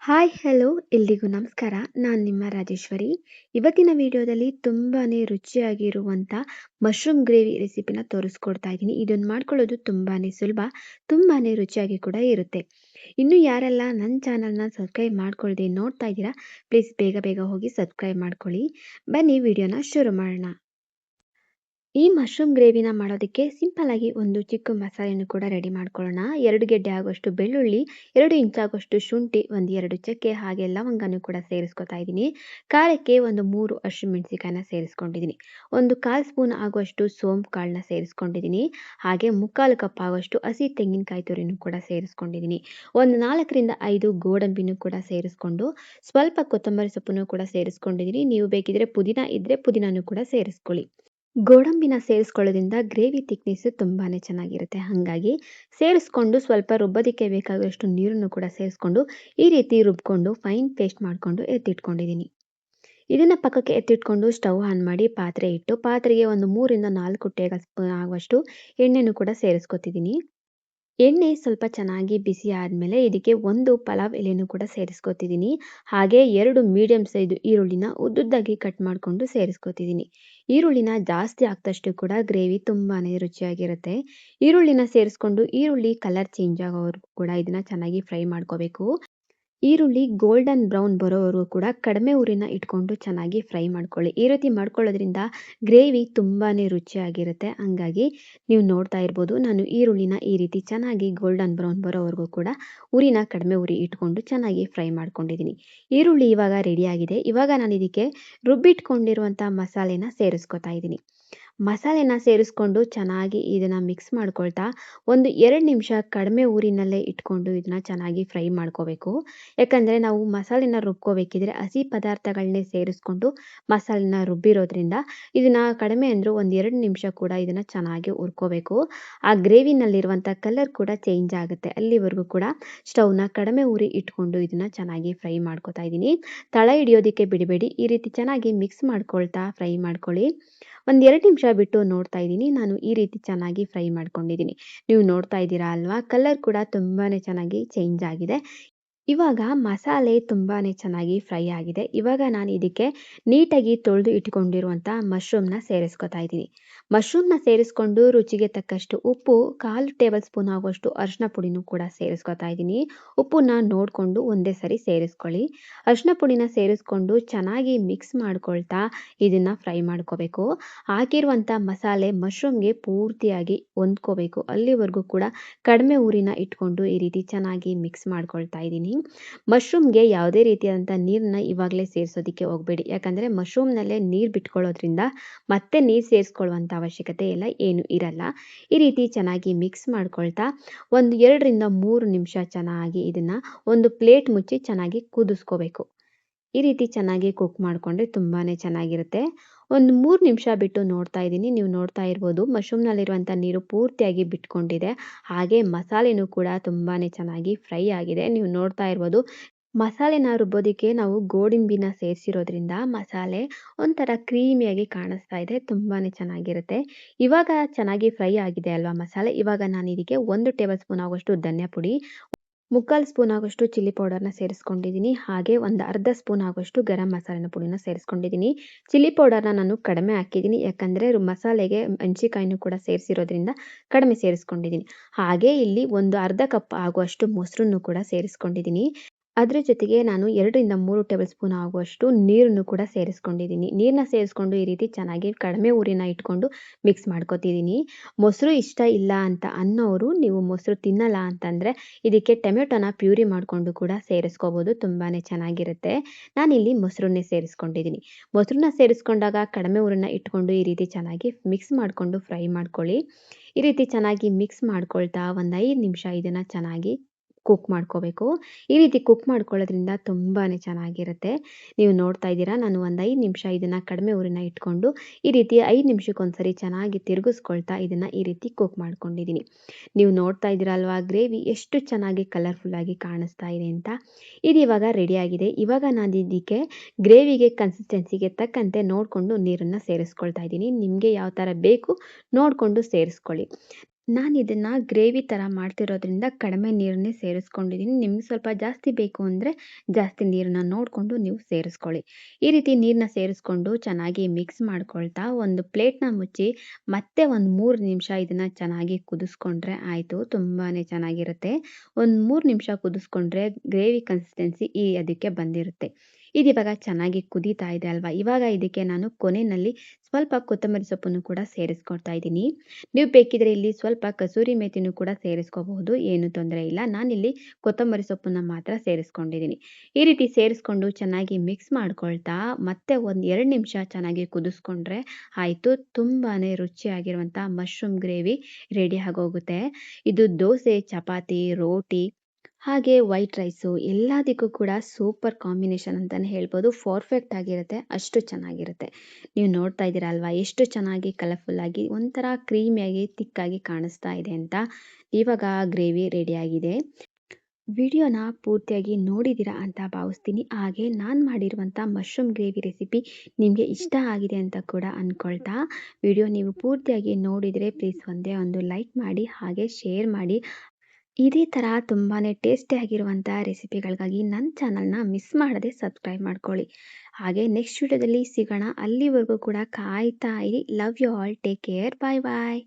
Hi hello ಎಲ್ರಿಗೂ ನಮಸ್ಕಾರ. ನಾನು ನಿಮ್ಮ ರಾಜೇಶ್ವರಿ. ಇವತ್ತಿನ ವಿಡಿಯೋದಲ್ಲಿ ತುಂಬಾನೇ ರುಚಿಯಾಗಿರುವಂಥ ಮಶ್ರೂಮ್ ಗ್ರೇವಿ ರೆಸಿಪಿನ ತೋರಿಸ್ಕೊಡ್ತಾ ಇದ್ದೀನಿ. ಇದನ್ನು ಮಾಡ್ಕೊಳ್ಳೋದು ತುಂಬಾನೇ ಸುಲಭ, ತುಂಬಾನೇ ರುಚಿಯಾಗಿ ಕೂಡ ಇರುತ್ತೆ. ಇನ್ನು ಯಾರೆಲ್ಲ ನನ್ನ ಚಾನಲ್ನ ಸಬ್ಸ್ಕ್ರೈಬ್ ಮಾಡ್ಕೊಳ್ದೆ ನೋಡ್ತಾ ಇದ್ದೀರಾ, ಪ್ಲೀಸ್ ಬೇಗ ಬೇಗ ಹೋಗಿ ಸಬ್ಸ್ಕ್ರೈಬ್ ಮಾಡ್ಕೊಳ್ಳಿ. ಬನ್ನಿ ವಿಡಿಯೋನ ಶುರು ಮಾಡೋಣ. ಈ ಮಶ್ರೂಮ್ ಗ್ರೇವಿನ ಮಾಡೋದಕ್ಕೆ ಸಿಂಪಲ್ ಆಗಿ ಒಂದು ಚಿಕ್ಕ ಮಸಾಲೆಯನ್ನು ಕೂಡ ರೆಡಿ ಮಾಡ್ಕೊಳ್ಳೋಣ. 2 ಗೆಡ್ಡೆ ಆಗುವಷ್ಟು ಬೆಳ್ಳುಳ್ಳಿ, 2 ಇಂಚ್ ಆಗುವಷ್ಟು ಶುಂಠಿ, 2 ಚಕ್ಕೆ ಹಾಗೆ ಲವಂಗನೂ ಕೂಡ ಸೇರಿಸ್ಕೊತಾ ಇದ್ದೀನಿ. ಖಾರಕ್ಕೆ ಒಂದು 3 ಹಸಿಮೆಣಸಿಕಾಯಿನ ಸೇರಿಸ್ಕೊಂಡಿದ್ದೀನಿ. ಒಂದು 1/4 ಸ್ಪೂನ್ ಆಗುವಷ್ಟು ಸೋಂಪು ಕಾಳನ್ನ ಸೇರಿಸ್ಕೊಂಡಿದ್ದೀನಿ. ಹಾಗೆ 3/4 ಕಪ್ ಆಗುವಷ್ಟು ಹಸಿ ತೆಂಗಿನಕಾಯಿ ತುರಿನೂ ಕೂಡ ಸೇರಿಸ್ಕೊಂಡಿದ್ದೀನಿ. ಒಂದು 4 ರಿಂದ 5 ಗೋಡಂಬಿನೂ ಕೂಡ ಸೇರಿಸ್ಕೊಂಡು ಸ್ವಲ್ಪ ಕೊತ್ತಂಬರಿ ಸೊಪ್ಪನ್ನು ಕೂಡ ಸೇರಿಸ್ಕೊಂಡಿದ್ದೀನಿ. ನೀವು ಬೇಕಿದ್ರೆ ಪುದೀನ ಇದ್ರೆ ಪುದೀನನೂ ಕೂಡ ಸೇರಿಸ್ಕೊಳ್ಳಿ. ಗೋಡಂಬಿನ ಸೇರಿಸ್ಕೊಳ್ಳೋದ್ರಿಂದ ಗ್ರೇವಿ ಥಿಕ್ನೆಸ್ ತುಂಬಾನೇ ಚೆನ್ನಾಗಿರುತ್ತೆ. ಹಾಗಾಗಿ ಸೇರಿಸ್ಕೊಂಡು ಸ್ವಲ್ಪ ರುಬ್ಬೋದಕ್ಕೆ ಬೇಕಾಗುವಷ್ಟು ನೀರನ್ನು ಕೂಡ ಸೇರಿಸ್ಕೊಂಡು ಈ ರೀತಿ ರುಬ್ಕೊಂಡು ಫೈನ್ ಪೇಸ್ಟ್ ಮಾಡಿಕೊಂಡು ಎತ್ತಿಟ್ಕೊಂಡಿದ್ದೀನಿ. ಇದನ್ನು ಪಕ್ಕಕ್ಕೆ ಎತ್ತಿಟ್ಕೊಂಡು ಸ್ಟವ್ ಆನ್ ಮಾಡಿ ಪಾತ್ರೆ ಇಟ್ಟು ಪಾತ್ರೆಗೆ ಒಂದು 3 ರಿಂದ 4 ಟೇಬಲ್ ಸ್ಪೂನ್ ಆಗುವಷ್ಟು ಎಣ್ಣೆನೂ ಕೂಡ ಸೇರಿಸ್ಕೊತಿದ್ದೀನಿ. ಎಣ್ಣೆ ಸ್ವಲ್ಪ ಚೆನ್ನಾಗಿ ಬಿಸಿ ಆದಮೇಲೆ ಇದಕ್ಕೆ ಒಂದು ಪಲಾವ್ ಎಲೆನೂ ಕೂಡ ಸೇರಿಸ್ಕೊತಿದ್ದೀನಿ. ಹಾಗೆ 2 ಮೀಡಿಯಂ ಸೈಜ್ ಈರುಳ್ಳಿನ ಉದ್ದುದ್ದಾಗಿ ಕಟ್ ಮಾಡಿಕೊಂಡು ಸೇರಿಸ್ಕೊತಿದ್ದೀನಿ. ಈರುಳ್ಳಿನ ಜಾಸ್ತಿ ಹಾಕಿದಷ್ಟು ಕೂಡ ಗ್ರೇವಿ ತುಂಬಾನೇ ರುಚಿಯಾಗಿರುತ್ತೆ. ಈರುಳ್ಳಿನ ಸೇರಿಸ್ಕೊಂಡು ಈರುಳ್ಳಿ ಕಲರ್ ಚೇಂಜ್ ಆಗೋವರೆಗೂ ಕೂಡ ಇದನ್ನು ಚೆನ್ನಾಗಿ ಫ್ರೈ ಮಾಡ್ಕೋಬೇಕು. ಈರುಳ್ಳಿ ಗೋಲ್ಡನ್ ಬ್ರೌನ್ ಬರೋವರೆಗೂ ಕೂಡ ಕಡಿಮೆ ಉರಿನ ಇಟ್ಕೊಂಡು ಚೆನ್ನಾಗಿ ಫ್ರೈ ಮಾಡ್ಕೊಳ್ಳಿ. ಈ ರೀತಿ ಮಾಡ್ಕೊಳ್ಳೋದ್ರಿಂದ ಗ್ರೇವಿ ತುಂಬಾನೇ ರುಚಿಯಾಗಿರುತ್ತೆ. ಹಂಗಾಗಿ ನೀವು ನೋಡ್ತಾ ಇರ್ಬೋದು, ನಾನು ಈರುಳ್ಳಿನ ಈ ರೀತಿ ಚೆನ್ನಾಗಿ ಗೋಲ್ಡನ್ ಬ್ರೌನ್ ಬರೋವರೆಗೂ ಕೂಡ ಉರಿನ ಕಡಿಮೆ ಉರಿ ಇಟ್ಕೊಂಡು ಚೆನ್ನಾಗಿ ಫ್ರೈ ಮಾಡ್ಕೊಂಡಿದ್ದೀನಿ. ಈರುಳ್ಳಿ ಇವಾಗ ರೆಡಿಯಾಗಿದೆ. ಇವಾಗ ನಾನು ಇದಕ್ಕೆ ರುಬ್ಬಿಟ್ಕೊಂಡಿರುವಂಥ ಮಸಾಲೆನ ಸೇರಿಸ್ಕೊತಾ ಇದ್ದೀನಿ. ಮಸಾಲೆನ ಸೇರಿಸ್ಕೊಂಡು ಚೆನ್ನಾಗಿ ಇದನ್ನು ಮಿಕ್ಸ್ ಮಾಡ್ಕೊಳ್ತಾ ಒಂದು 2 ನಿಮಿಷ ಕಡಿಮೆ ಊರಿನಲ್ಲೇ ಇಟ್ಕೊಂಡು ಇದನ್ನು ಚೆನ್ನಾಗಿ ಫ್ರೈ ಮಾಡ್ಕೋಬೇಕು. ಯಾಕಂದರೆ ನಾವು ಮಸಾಲೆನ ರುಬ್ಕೋಬೇಕಿದ್ರೆ ಹಸಿ ಪದಾರ್ಥಗಳನ್ನೇ ಸೇರಿಸ್ಕೊಂಡು ಮಸಾಲೆನ ರುಬ್ಬಿರೋದ್ರಿಂದ ಇದನ್ನು ಕಡಿಮೆ ಅಂದರೂ ಒಂದು 2 ನಿಮಿಷ ಕೂಡ ಇದನ್ನು ಚೆನ್ನಾಗಿ ಹುರ್ಕೋಬೇಕು. ಆ ಗ್ರೇವಿನಲ್ಲಿರುವಂಥ ಕಲರ್ ಕೂಡ ಚೇಂಜ್ ಆಗುತ್ತೆ. ಅಲ್ಲಿವರೆಗೂ ಕೂಡ ಸ್ಟವ್ನ ಕಡಿಮೆ ಉರಿ ಇಟ್ಕೊಂಡು ಇದನ್ನು ಚೆನ್ನಾಗಿ ಫ್ರೈ ಮಾಡ್ಕೊತಾ ಇದ್ದೀನಿ. ತಳ ಹಿಡಿಯೋದಕ್ಕೆ ಬಿಡಬೇಡಿ. ಈ ರೀತಿ ಚೆನ್ನಾಗಿ ಮಿಕ್ಸ್ ಮಾಡ್ಕೊಳ್ತಾ ಫ್ರೈ ಮಾಡ್ಕೊಳ್ಳಿ. ಒಂದು 2 ನಿಮಿಷ ಬಿಟ್ಟು ನೋಡ್ತಾ ಇದ್ದೀನಿ. ನಾನು ಈ ರೀತಿ ಚೆನ್ನಾಗಿ ಫ್ರೈ ಮಾಡ್ಕೊಂಡಿದ್ದೀನಿ. ನೀವು ನೋಡ್ತಾ ಇದ್ದೀರಾ ಅಲ್ವಾ, ಕಲರ್ ಕೂಡ ತುಂಬಾನೇ ಚೆನ್ನಾಗಿ ಚೇಂಜ್ ಆಗಿದೆ. ಇವಾಗ ಮಸಾಲೆ ತುಂಬಾನೇ ಚೆನ್ನಾಗಿ ಫ್ರೈ ಆಗಿದೆ. ಇವಾಗ ನಾನು ಇದಕ್ಕೆ ನೀಟಾಗಿ ತೊಳೆದು ಇಟ್ಕೊಂಡಿರುವಂಥ ಮಶ್ರೂಮ್ನ ಸೇರಿಸ್ಕೊತಾ ಇದ್ದೀನಿ. ಮಶ್ರೂಮ್ನ ಸೇರಿಸ್ಕೊಂಡು ರುಚಿಗೆ ತಕ್ಕಷ್ಟು ಉಪ್ಪು, 1/4 ಟೇಬಲ್ ಸ್ಪೂನ್ ಆಗುವಷ್ಟು ಅರಿಶಿನ ಪುಡಿನೂ ಕೂಡ ಸೇರಿಸ್ಕೊತಾ ಇದ್ದೀನಿ. ಉಪ್ಪನ್ನ ನೋಡಿಕೊಂಡು ಒಂದೇ ಸರಿ ಸೇರಿಸ್ಕೊಳ್ಳಿ. ಅರಿಶಿನ ಪುಡಿನ ಸೇರಿಸ್ಕೊಂಡು ಚೆನ್ನಾಗಿ ಮಿಕ್ಸ್ ಮಾಡ್ಕೊಳ್ತಾ ಇದನ್ನು ಫ್ರೈ ಮಾಡ್ಕೋಬೇಕು. ಹಾಕಿರುವಂಥ ಮಸಾಲೆ ಮಶ್ರೂಮ್ಗೆ ಪೂರ್ತಿಯಾಗಿ ಹೊಂದ್ಕೋಬೇಕು. ಅಲ್ಲಿವರೆಗೂ ಕೂಡ ಕಡಿಮೆ ಊರಿನ ಇಟ್ಕೊಂಡು ಈ ರೀತಿ ಚೆನ್ನಾಗಿ ಮಿಕ್ಸ್ ಮಾಡ್ಕೊಳ್ತಾ ಇದ್ದೀನಿ. ಮಶ್ರೂಮ್ಗೆ ಯಾವುದೇ ರೀತಿಯಾದಂಥ ನೀರನ್ನ ಇವಾಗಲೇ ಸೇರಿಸೋದಕ್ಕೆ ಹೋಗಬೇಡಿ. ಯಾಕಂದರೆ ಮಶ್ರೂಮ್ನಲ್ಲೇ ನೀರು ಬಿಟ್ಕೊಳ್ಳೋದ್ರಿಂದ ಮತ್ತೆ ನೀರು ಸೇರಿಸ್ಕೊಳ್ಳುವಂಥ ಅವಶ್ಯಕತೆ ಎಲ್ಲ ಏನೂ ಇರಲ್ಲ. ಈ ರೀತಿ ಚೆನ್ನಾಗಿ ಮಿಕ್ಸ್ ಮಾಡ್ಕೊಳ್ತಾ ಒಂದು 2 ರಿಂದ 3 ನಿಮಿಷ ಚೆನ್ನಾಗಿ ಇದನ್ನು ಒಂದು ಪ್ಲೇಟ್ ಮುಚ್ಚಿ ಚೆನ್ನಾಗಿ ಕುದಿಸ್ಕೋಬೇಕು. ಈ ರೀತಿ ಚೆನ್ನಾಗಿ ಕುಕ್ ಮಾಡಿಕೊಂಡ್ರೆ ತುಂಬಾ ಚೆನ್ನಾಗಿರುತ್ತೆ. ಒಂದು 3 ನಿಮಿಷ ಬಿಟ್ಟು ನೋಡ್ತಾ ಇದ್ದೀನಿ. ನೀವು ನೋಡ್ತಾ ಇರ್ಬೋದು, ಮಶ್ರೂಮ್ನಲ್ಲಿರುವಂಥ ನೀರು ಪೂರ್ತಿಯಾಗಿ ಬಿಟ್ಕೊಂಡಿದೆ. ಹಾಗೆ ಮಸಾಲೆನೂ ಕೂಡ ತುಂಬಾ ಚೆನ್ನಾಗಿ ಫ್ರೈ ಆಗಿದೆ. ನೀವು ನೋಡ್ತಾ ಇರ್ಬೋದು, ಮಸಾಲೆನ ರುಬ್ಬೋದಕ್ಕೆ ನಾವು ಗೋಡಂಬಿನ ಸೇರಿಸಿರೋದ್ರಿಂದ ಮಸಾಲೆ ಒಂಥರ ಕ್ರೀಮಿಯಾಗಿ ಕಾಣಿಸ್ತಾ ಇದೆ. ತುಂಬಾ ಚೆನ್ನಾಗಿರುತ್ತೆ. ಇವಾಗ ಚೆನ್ನಾಗಿ ಫ್ರೈ ಆಗಿದೆ ಅಲ್ವಾ ಮಸಾಲೆ. ಇವಾಗ ನಾನು ಇದಕ್ಕೆ 1 ಟೇಬಲ್ ಸ್ಪೂನ್ ಆಗುವಷ್ಟು ಧನಿಯಾ ಪುಡಿ, 3/4 ಸ್ಪೂನ್ ಆಗುವಷ್ಟು ಚಿಲ್ಲಿ ಪೌಡರ್ನ ಸೇರಿಸ್ಕೊಂಡಿದ್ದೀನಿ. ಹಾಗೆ ಒಂದು ಅರ್ಧ ಸ್ಪೂನ್ ಆಗುವಷ್ಟು ಗರಂ ಮಸಾಲೆನ ಪುಡಿನ ಸೇರಿಸ್ಕೊಂಡಿದ್ದೀನಿ. ಚಿಲ್ಲಿ ಪೌಡರ್ನ ನಾನು ಕಡಿಮೆ ಹಾಕಿದ್ದೀನಿ. ಯಾಕಂದರೆ ಮಸಾಲೆಗೆ ಮೆಣಸಿಕಾಯಿನೂ ಕೂಡ ಸೇರಿಸಿರೋದ್ರಿಂದ ಕಡಿಮೆ ಸೇರಿಸ್ಕೊಂಡಿದ್ದೀನಿ. ಹಾಗೆ ಇಲ್ಲಿ ಒಂದು ಅರ್ಧ ಕಪ್ ಆಗುವಷ್ಟು ಮೊಸರನ್ನು ಕೂಡ ಸೇರಿಸ್ಕೊಂಡಿದ್ದೀನಿ. ಅದ್ರ ಜೊತೆಗೆ ನಾನು 2 ರಿಂದ 3 ಟೇಬಲ್ ಸ್ಪೂನ್ ಆಗುವಷ್ಟು ನೀರನ್ನು ಕೂಡ ಸೇರಿಸ್ಕೊಂಡಿದ್ದೀನಿ. ನೀರನ್ನ ಸೇರಿಸ್ಕೊಂಡು ಈ ರೀತಿ ಚೆನ್ನಾಗಿ ಕಡಿಮೆ ಉರಿನ ಇಟ್ಕೊಂಡು ಮಿಕ್ಸ್ ಮಾಡ್ಕೊತಿದ್ದೀನಿ. ಮೊಸರು ಇಷ್ಟ ಇಲ್ಲ ಅಂತ ಅನ್ನೋರು, ನೀವು ಮೊಸರು ತಿನ್ನಲ್ಲ ಅಂತಂದರೆ ಇದಕ್ಕೆ ಟೊಮೆಟೊನ ಪ್ಯೂರಿ ಮಾಡಿಕೊಂಡು ಕೂಡ ಸೇರಿಸ್ಕೋಬೋದು. ತುಂಬಾ ಚೆನ್ನಾಗಿರುತ್ತೆ. ನಾನಿಲ್ಲಿ ಮೊಸರನ್ನೇ ಸೇರಿಸ್ಕೊಂಡಿದ್ದೀನಿ. ಮೊಸರನ್ನ ಸೇರಿಸ್ಕೊಂಡಾಗ ಕಡಿಮೆ ಉರಿನ ಇಟ್ಕೊಂಡು ಈ ರೀತಿ ಚೆನ್ನಾಗಿ ಮಿಕ್ಸ್ ಮಾಡಿಕೊಂಡು ಫ್ರೈ ಮಾಡ್ಕೊಳ್ಳಿ. ಈ ರೀತಿ ಚೆನ್ನಾಗಿ ಮಿಕ್ಸ್ ಮಾಡ್ಕೊಳ್ತಾ ಒಂದು 5 ನಿಮಿಷ ಇದನ್ನು ಚೆನ್ನಾಗಿ ಕುಕ್ ಮಾಡ್ಕೋಬೇಕು. ಈ ರೀತಿ ಕುಕ್ ಮಾಡ್ಕೊಳ್ಳೋದ್ರಿಂದ ತುಂಬಾ ಚೆನ್ನಾಗಿರುತ್ತೆ. ನೀವು ನೋಡ್ತಾ ಇದ್ದೀರಾ, ನಾನು ಒಂದು 5 ನಿಮಿಷ ಇದನ್ನು ಕಡಿಮೆ ಉರಿನ ಇಟ್ಕೊಂಡು ಈ ರೀತಿ 5 ನಿಮಿಷಕ್ಕೊಂದ್ಸರಿ ಚೆನ್ನಾಗಿ ತಿರುಗಿಸ್ಕೊಳ್ತಾ ಇದನ್ನು ಈ ರೀತಿ ಕುಕ್ ಮಾಡ್ಕೊಂಡಿದ್ದೀನಿ. ನೀವು ನೋಡ್ತಾ ಇದ್ದೀರಾ ಅಲ್ವಾ, ಗ್ರೇವಿ ಎಷ್ಟು ಚೆನ್ನಾಗಿ ಕಲರ್ಫುಲ್ಲಾಗಿ ಕಾಣಿಸ್ತಾ ಇದೆ ಅಂತ. ಇದು ಇವಾಗ ರೆಡಿಯಾಗಿದೆ. ಇವಾಗ ನಾನು ಇದಕ್ಕೆ ಗ್ರೇವಿಗೆ ಕನ್ಸಿಸ್ಟೆನ್ಸಿಗೆ ತಕ್ಕಂತೆ ನೋಡಿಕೊಂಡು ನೀರನ್ನು ಸೇರಿಸ್ಕೊಳ್ತಾ ಇದ್ದೀನಿ. ನಿಮಗೆ ಯಾವ ಥರ ಬೇಕು ನೋಡಿಕೊಂಡು ಸೇರಿಸ್ಕೊಳ್ಳಿ. ನಾನು ಇದನ್ನ ಗ್ರೇವಿ ಥರ ಮಾಡ್ತಿರೋದ್ರಿಂದ ಕಡಿಮೆ ನೀರನ್ನೇ ಸೇರಿಸ್ಕೊಂಡಿದ್ದೀನಿ. ನಿಮ್ಗೆ ಸ್ವಲ್ಪ ಜಾಸ್ತಿ ಬೇಕು ಅಂದರೆ ಜಾಸ್ತಿ ನೀರನ್ನ ನೋಡಿಕೊಂಡು ನೀವು ಸೇರಿಸ್ಕೊಳ್ಳಿ. ಈ ರೀತಿ ನೀರನ್ನ ಸೇರಿಸ್ಕೊಂಡು ಚೆನ್ನಾಗಿ ಮಿಕ್ಸ್ ಮಾಡ್ಕೊಳ್ತಾ ಒಂದು ಪ್ಲೇಟ್‌ನ ಮುಚ್ಚಿ ಮತ್ತೆ ಒಂದು 3 ನಿಮಿಷ ಇದನ್ನ ಚೆನ್ನಾಗಿ ಕುದಿಸ್ಕೊಂಡ್ರೆ ಆಯಿತು. ತುಂಬಾ ಚೆನ್ನಾಗಿರುತ್ತೆ. ಒಂದು 3 ನಿಮಿಷ ಕುದಿಸ್ಕೊಂಡ್ರೆ ಗ್ರೇವಿ ಕನ್ಸಿಸ್ಟೆನ್ಸಿ ಅದಕ್ಕೆ ಬಂದಿರುತ್ತೆ. ಇದಿವಾಗ ಚೆನ್ನಾಗಿ ಕುದೀತಾ ಇದೆ ಅಲ್ವಾ? ಇವಾಗ ಇದಕ್ಕೆ ನಾನು ಕೊನೆಯಲ್ಲಿ ಸ್ವಲ್ಪ ಕೊತ್ತಂಬರಿ ಸೊಪ್ಪನ್ನು ಕೂಡ ಸೇರಿಸ್ಕೊಳ್ತಾ ಇದ್ದೀನಿ. ನೀವು ಬೇಕಿದ್ರೆ ಇಲ್ಲಿ ಸ್ವಲ್ಪ ಕಸೂರಿ ಮೇಥಿನೂ ಕೂಡ ಸೇರಿಸ್ಕೋಬಹುದು. ಏನು ತೊಂದರೆ ಇಲ್ಲ. ನಾನಿಲ್ಲಿ ಕೊತ್ತಂಬರಿ ಸೊಪ್ಪನ್ನ ಮಾತ್ರ ಸೇರಿಸ್ಕೊಂಡಿದ್ದೀನಿ. ಈ ರೀತಿ ಸೇರಿಸ್ಕೊಂಡು ಚೆನ್ನಾಗಿ ಮಿಕ್ಸ್ ಮಾಡ್ಕೊಳ್ತಾ ಮತ್ತೆ ಒಂದು 2 ನಿಮಿಷ ಚೆನ್ನಾಗಿ ಕುದಿಸ್ಕೊಂಡ್ರೆ ಆಯಿತು. ತುಂಬಾನೇ ರುಚಿಯಾಗಿರುವಂಥ ಮಶ್ರೂಮ್ ಗ್ರೇವಿ ರೆಡಿ ಆಗೋಗುತ್ತೆ. ಇದು ದೋಸೆ, ಚಪಾತಿ, ರೋಟಿ ಹಾಗೆ ವೈಟ್ ರೈಸು ಎಲ್ಲದಕ್ಕೂ ಕೂಡ ಸೂಪರ್ ಕಾಂಬಿನೇಷನ್ ಅಂತಲೇ ಹೇಳ್ಬೋದು. ಪರ್ಫೆಕ್ಟ್ ಆಗಿರುತ್ತೆ. ಅಷ್ಟು ಚೆನ್ನಾಗಿರುತ್ತೆ. ನೀವು ನೋಡ್ತಾ ಇದ್ದೀರಾ ಅಲ್ವಾ ಎಷ್ಟು ಚೆನ್ನಾಗಿ ಕಲರ್ಫುಲ್ಲಾಗಿ ಒಂಥರ ಕ್ರೀಮಿಯಾಗಿ ತಿಕ್ಕಾಗಿ ಕಾಣಿಸ್ತಾ ಇದೆ ಅಂತ. ಇವಾಗ ಗ್ರೇವಿ ರೆಡಿಯಾಗಿದೆ. ವಿಡಿಯೋನ ಪೂರ್ತಿಯಾಗಿ ನೋಡಿದ್ದೀರಾ ಅಂತ ಭಾವಿಸ್ತೀನಿ. ಹಾಗೆ ನಾನು ಮಾಡಿರುವಂಥ ಮಶ್ರೂಮ್ ಗ್ರೇವಿ ರೆಸಿಪಿ ನಿಮಗೆ ಇಷ್ಟ ಆಗಿದೆ ಅಂತ ಕೂಡ ಅಂದ್ಕೊಳ್ತಾ, ವಿಡಿಯೋ ನೀವು ಪೂರ್ತಿಯಾಗಿ ನೋಡಿದರೆ ಪ್ಲೀಸ್ ಒಂದೇ ಒಂದು ಲೈಕ್ ಮಾಡಿ ಹಾಗೆ ಶೇರ್ ಮಾಡಿ. ಇದೇ ಥರ ತುಂಬಾ ಟೇಸ್ಟಿಯಾಗಿರುವಂಥ ರೆಸಿಪಿಗಳಿಗಾಗಿ ನನ್ನ ಚಾನಲ್ನ ಮಿಸ್ ಮಾಡದೆ ಸಬ್ಸ್ಕ್ರೈಬ್ ಮಾಡ್ಕೊಳ್ಳಿ. ಹಾಗೆ ನೆಕ್ಸ್ಟ್ ವಿಡಿಯೋದಲ್ಲಿ ಸಿಗೋಣ. ಅಲ್ಲಿವರೆಗೂ ಕೂಡ ಕಾಯ್ತಾ ಇರಿ. Love you all. Take care. Bye bye.